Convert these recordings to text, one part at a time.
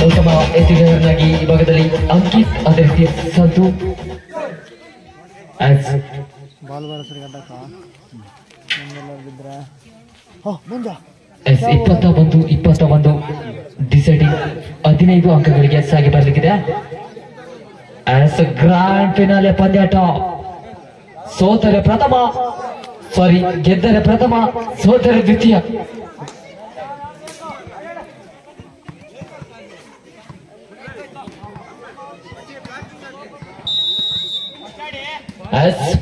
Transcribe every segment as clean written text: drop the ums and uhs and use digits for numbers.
ಉತ್ತಮ ಎತ್ತಿಗೆಯನ್ನಾಗಿ ಈ ಭಾಗದಲ್ಲಿ ಅಂಕಿತ್ ಅದೇ ರೀತಿ ಸಂತು ಇಪ್ಪತ್ತ ಒಂದು ಡಿಸೈಡಿಂಗ್ 15 ಅಂಕಗಳಿಗೆ ಸಾಗಿ ಬರಲಿಕ್ಕಿದೆ. ಆಸ್ ಗ್ರಾಂಡ್ ಫಿನಾಲೆ ಪಂದ್ಯಾಟ. ಸೋತರೆ ಪ್ರಥಮ, ಗೆದ್ದರೆ ಪ್ರಥಮ, ಸೋತರೆ ದ್ವಿತೀಯ.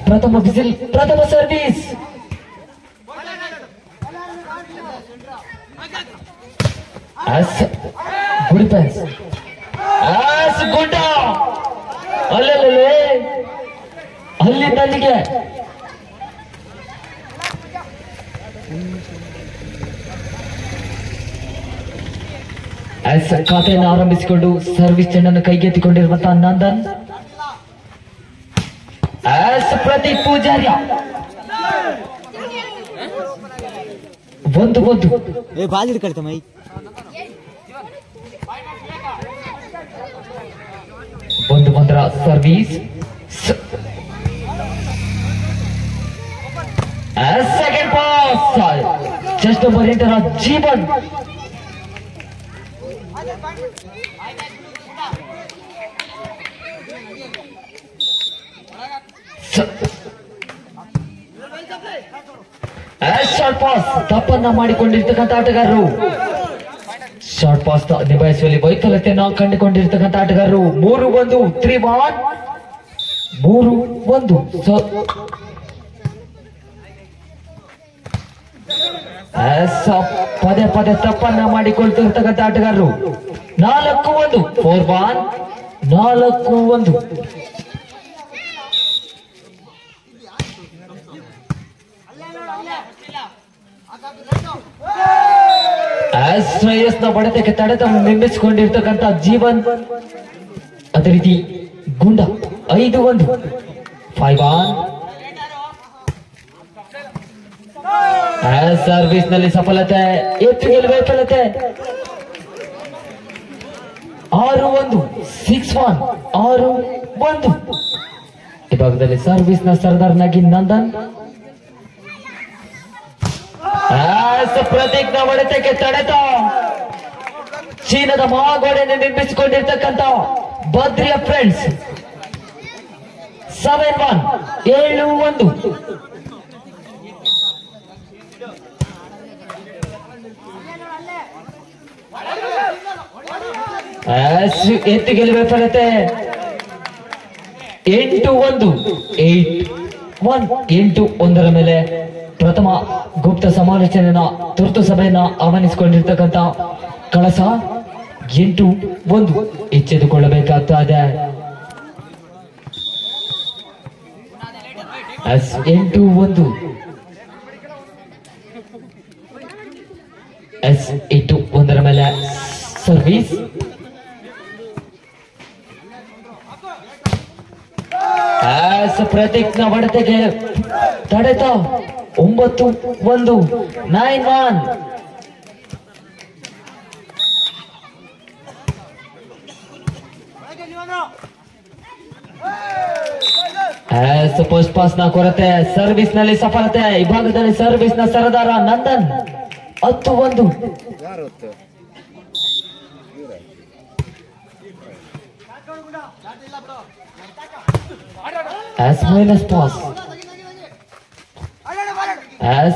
ಪ್ರಥಮ ವಿಸಿಲ್, ಪ್ರಥಮ ಸರ್ವಿಸ್. Good defence. ಗುಡ್ಡ ಅಲ್ಲೇ ಅಲ್ಲಿಂದ ಅಲ್ಲಿಗೆ. ಖಾತೆಯನ್ನು ಆರಂಭಿಸಿಕೊಂಡು ಸರ್ವಿಸ್ ಚೆಂಡನ್ನು ಕೈಗೆತ್ತಿಕೊಂಡಿರುವಂತಹ ನಂದನ್. ಪ್ರದೀಪ್ ಪೂಜಾರ್ಯ ಒಂದು ಬಂದ್ರ service. Second pass just number 8 Jeevan. Short pass ತಪ್ಪನ್ನ ಮಾಡಿಕೊಂಡಿರ್ತಕ್ಕಂಥ ಆಟಗಾರರು. ಶಾರ್ಟ್ ಪಾಸ್ ನಿಭಾಯಿಸುವಲ್ಲಿ ವೈಫಲ್ಯತೆಯನ್ನು ಕಂಡುಕೊಂಡಿರ್ತಕ್ಕಂಥ ಆಟಗಾರರು. 3-1 3-1 3-1. ಪದೇ ತಪ್ಪನ್ನ ಮಾಡಿಕೊಳ್ತಿರ್ತಕ್ಕಂಥ ಆಟಗಾರರು. 4-1 4-1 4-1. ಶ್ರೇಯಸ್ನ ಬಡತಕ್ಕೆ ತಡೆತವನ್ನು ನಿರ್ಮಿಸಿಕೊಂಡಿರ್ತಕ್ಕಂಥ ಜೀವನ್. ಅದೇ ರೀತಿ ಗುಂಡ 5-1 5-1. ಸರ್ವಿಸ್ ನಲ್ಲಿ ಸಫಲತೆ, ಎತ್ತಿಗೆಲ್ ವೈಫಲ್ಯತೆ. 6-1 6-1 6-1. ಈ ಭಾಗದಲ್ಲಿ ಸರ್ವಿಸ್ ನ ಸರ್ದಾರ್ನಾಗಿ ನಂದನ್. ಪ್ರತೀಕ್ನ ಹೊಡೆತಕ್ಕೆ ತಡೆತ ಚೀನಾದ ಮಹಾಗೋಡೆಯನ್ನು ನಿರ್ಮಿಸಿಕೊಂಡಿರ್ತಕ್ಕಂಥ ಬದ್ರಿಯ ಫ್ರೆಂಡ್ಸ್. 7-1 7-1. ಎತ್ತಿಗೆಲ್ ವೈಫಲ್ಯತೆ. 8-1 8-1 ಮೇಲೆ ಪ್ರಥಮ ಗುಪ್ತ ಸಮಾಲೋಚನೆಯ ತುರ್ತು ಸಭೆಯನ್ನ ಆಹ್ವಾನಿಸಿಕೊಂಡಿರ್ತಕ್ಕಂಥ ಕಳಸ. 8-1 ಎಚ್ಚೆತ್ತುಕೊಳ್ಳಬೇಕಾಗ್ತಾ ಇದೆ. 8-1 8-1 ಮೇಲೆ ಸರ್ವಿಸ್. ಪ್ರತೀಕ್ನ ಹೊಡೆತಕ್ಕೆ ತಡೆತ. 9-1 9-1. ಪೋಸ್ಟ್ ಪಾಸ್ ನ ಕೊರತೆ, ಸರ್ವಿಸ್ ನಲ್ಲಿ ಸಫಲತೆ. ಈ ಭಾಗದಲ್ಲಿ ಸರ್ವಿಸ್ ನ ಸರದಾರ ನಂದನ್. 10-1. Minus pass.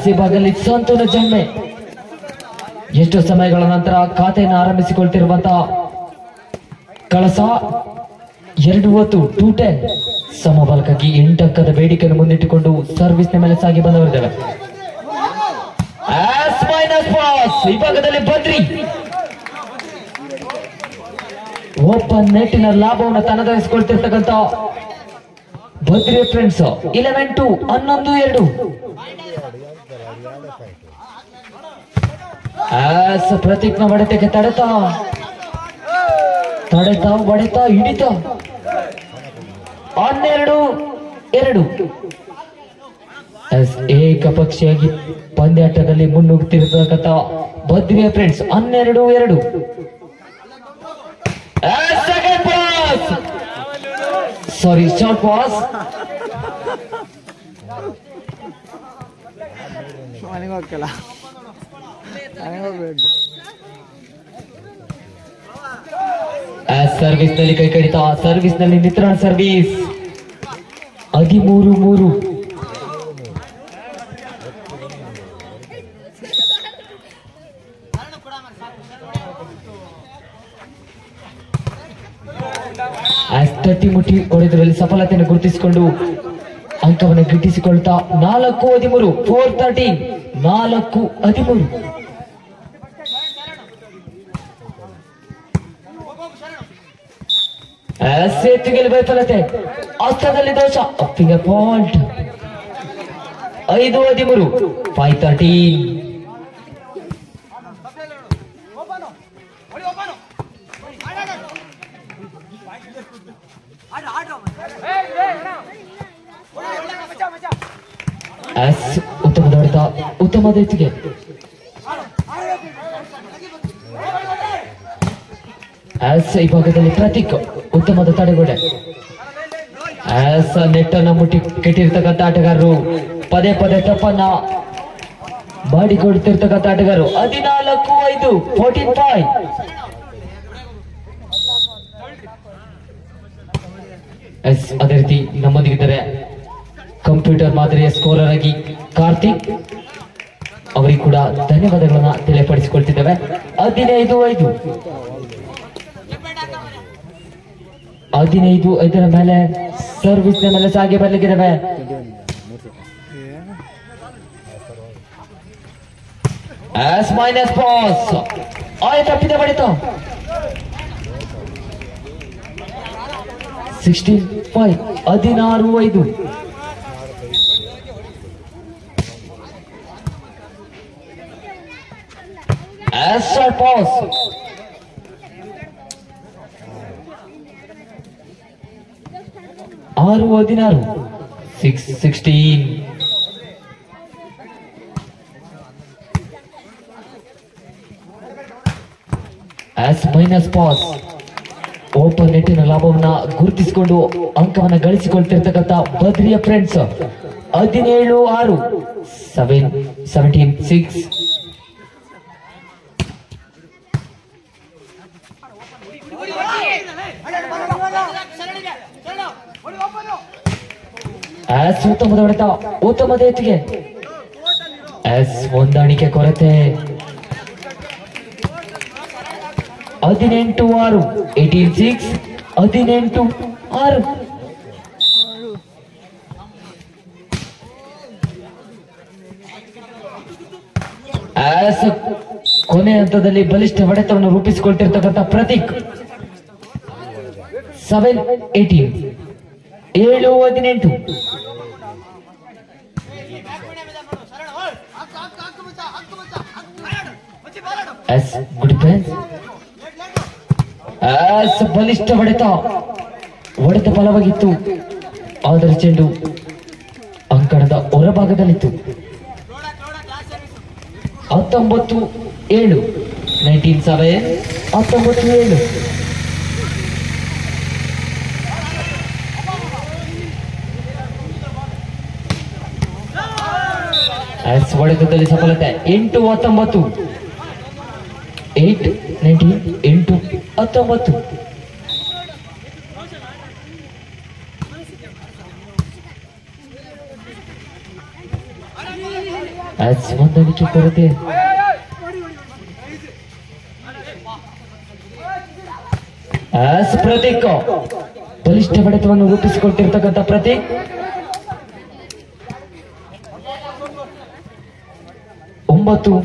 ಈ ಭಾಗದಲ್ಲಿ ಸಂತೋನ ಜನ್ಮೆ. ಎಷ್ಟು ಸಮಯಗಳ ನಂತರ ಖಾತೆಯನ್ನು ಆರಂಭಿಸಿಕೊಳ್ತಿರುವಂತಹ ಕಳಸ. 2-10 2-10 ಸಮಬಲಕ್ಕಾಗಿ 8 ಅಂಕದ ಬೇಡಿಕೆಯನ್ನು ಮುಂದಿಟ್ಟುಕೊಂಡು ಸರ್ವಿಸ್ ನ ಮೇಲೆ ಸಾಗಿ ಬಂದವರಿದ್ದಾರೆ. Minus pass. ಈ ಭಾಗದಲ್ಲಿ ಬದ್ರಿ ಓಪನ್ ನೆಟ್ಟಿನ ಲಾಭವನ್ನು ತನ್ನದಾಗಿಸಿಕೊಳ್ತಿರ್ತಕ್ಕಂಥ ಬದ್ರಿ ಫ್ರೆಂಡ್ಸ್. 11-2 11-2. ಪ್ರತೀಕ್ನ ಹೊಡೆತಕ್ಕೆ ತಡೆತ ಹೊಡೆತ ಹಿಡಿತ. 12-2. ಏಕಪಕ್ಷಿಯಾಗಿ ಪಂದ್ಯಾಟದಲ್ಲಿ ಮುನ್ನುಗ್ತಿರ್ತಕ್ಕಂಥ ಬದ್ರಿಯ ಫ್ರೆಂಡ್ಸ್. 12-2. ಸಾರಿ ಶಾರ್ಟ್ ಪಾಸ್. ಮನೆಗೆ ಹೋಗಲ್ಲ, ಮನೆಗೆ ಹೋಗ್ಬೇಕು. ಸರ್ವಿಸ್ ನಲ್ಲಿ ಕೈ ಕಡಿತ, ಸರ್ವಿಸ್ ನಲ್ಲಿ ನಿತ್ರಣ ಸರ್ವಿಸ್ 13-3. ತಟ್ಟಿ ಮುಟ್ಟಿ ಹೊಡೆದರಲ್ಲಿ ಸಫಲತೆಯನ್ನು ಗುರುತಿಸಿಕೊಂಡು ಅಂಕವನ್ನು ಗಿಟ್ಟಿಸಿಕೊಳ್ತಾ 4-13, 4-13, 4-13. ಸೇತುವೆಗೆ ವೈಫಲ್ಯತೆ, ಹಸ್ತದಲ್ಲಿ ದೋಷ, ಫಿಂಗರ್ ಪಾಯಿಂಟ್. 5-13, 5-13. ಉತ್ತಮದ ಹೊಡೆತ, ಉತ್ತಮದ ಎತ್ತಿಗೆ. ಈ ಭಾಗದಲ್ಲಿ ಪ್ರತೀಕ್ ಉತ್ತಮದ ತಡೆಗೋಡೆ. ನೆಟ್ಟನ್ನು ಮುಟ್ಟಿ ಕೆಟ್ಟಿರ್ತಕ್ಕಂಥ ಆಟಗಾರರು ಪದೇ ಪದೇ ತಪ್ಪನ್ನ ಮಾಡಿಕೊಡ್ತಿರ್ತಕ್ಕಂಥ ಆಟಗಾರರು. 14-5, 14-5. ಅದೇ ರೀತಿ ನಮ್ಮೊಂದಿಗಿದ್ದಾರೆ ಕಂಪ್ಯೂಟರ್ ಮಾದರಿಯ ಸ್ಕೋರರ್ ಆಗಿ ಕಾರ್ತಿಕ್, ಅವರಿಗೆ ಕೂಡ ಧನ್ಯವಾದಗಳನ್ನ ತಿಳಿಯಪಡಿಸಿಕೊಳ್ತಿದ್ದೇವೆ. 15-5, 15-5 ಮೇಲೆ ಸರ್ವಿಸ್ ನ ಮೇಲೆ ಸಾಗಿ ಬರ್ಲಿಕ್ಕಿದ್ದಾವೆ. ಮೈನಸ್ ಪಾಸ್, ತಪ್ಪಿದೆ ಬಡಿತ. 16-5, 16-5. Short pass. ಆರು 16, 6-16. ಮೈನಸ್ ಪಾಸ್, ಓಪನ್ ನೆಟ್ಟಿನ ಲಾಭವನ್ನ ಗುರುತಿಸಿಕೊಂಡು ಅಂಕವನ್ನ ಗಳಿಸಿಕೊಳ್ತಿರ್ತಕ್ಕಂಥ ಬದ್ರಿಯ ಫ್ರೆಂಡ್ಸ್. 17-6, 17-6. ಉತ್ತಮದ ಹೊಡೆತ, ಉತ್ತಮದ ಎತ್ತಿಗೆ. ಹೊಂದಾಣಿಕೆ ಕೊರತೆ. 18-6, 18-6, 18-6. ಕೊನೆ ಹಂತದಲ್ಲಿ ಬಲಿಷ್ಠ ಹೊಡೆತವನ್ನು ರೂಪಿಸಿಕೊಳ್ತಿರ್ತಕ್ಕಂಥ ಪ್ರತೀಕ್. 7-18, 7-18. Good defence. ಬಲಿಷ್ಠ ಹೊಡೆತ ಬಲವಾಗಿತ್ತು, ಆದರೆ ಚೆಂಡು ಅಂಕಣದ ಹೊರಭಾಗದಲ್ಲಿತ್ತು. 19-7, 19-7, 19-7. ಹೊಡೆತದಲ್ಲಿ ಸಫಲತೆ. 8-19, 8-19, 8-19. ಹೊಂದಾಣಿಕೆ ಕೊರತೆ. ಪ್ರತೀಕ್ ಬಲಿಷ್ಠ ಹೊಡೆತವನ್ನು ರೂಪಿಸಿಕೊಳ್ತಿರ್ತಕ್ಕಂಥ ಪ್ರತೀಕ್. 9-19,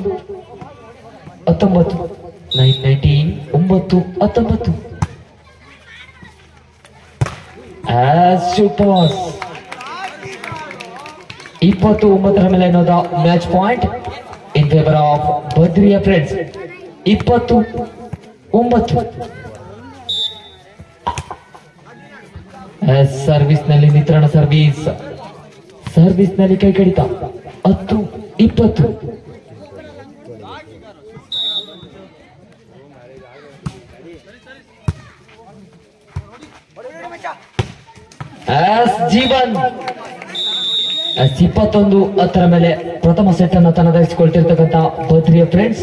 9-19, 9-19. ಪಾಸ್ 29 ಮೇಲೆ ಅನ್ನೋದ match point in favour of Badriya friends. 29. Service ನಲ್ಲಿ ನಿತ್ರಣ ಸರ್ವಿಸ್, ಸರ್ವಿಸ್ ನಲ್ಲಿ ಕೈ ಕಡಿತ. 10-20. ಜೀವನ್ 21 10 ಮೇಲೆ ಪ್ರಥಮ ಸೆಟ್ ಅನ್ನು ತನ್ನದಾಗಿಸಿಕೊಳ್ತಿರ್ತಕ್ಕಂಥ ಬದ್ರಿಯ ಫ್ರೆಂಡ್ಸ್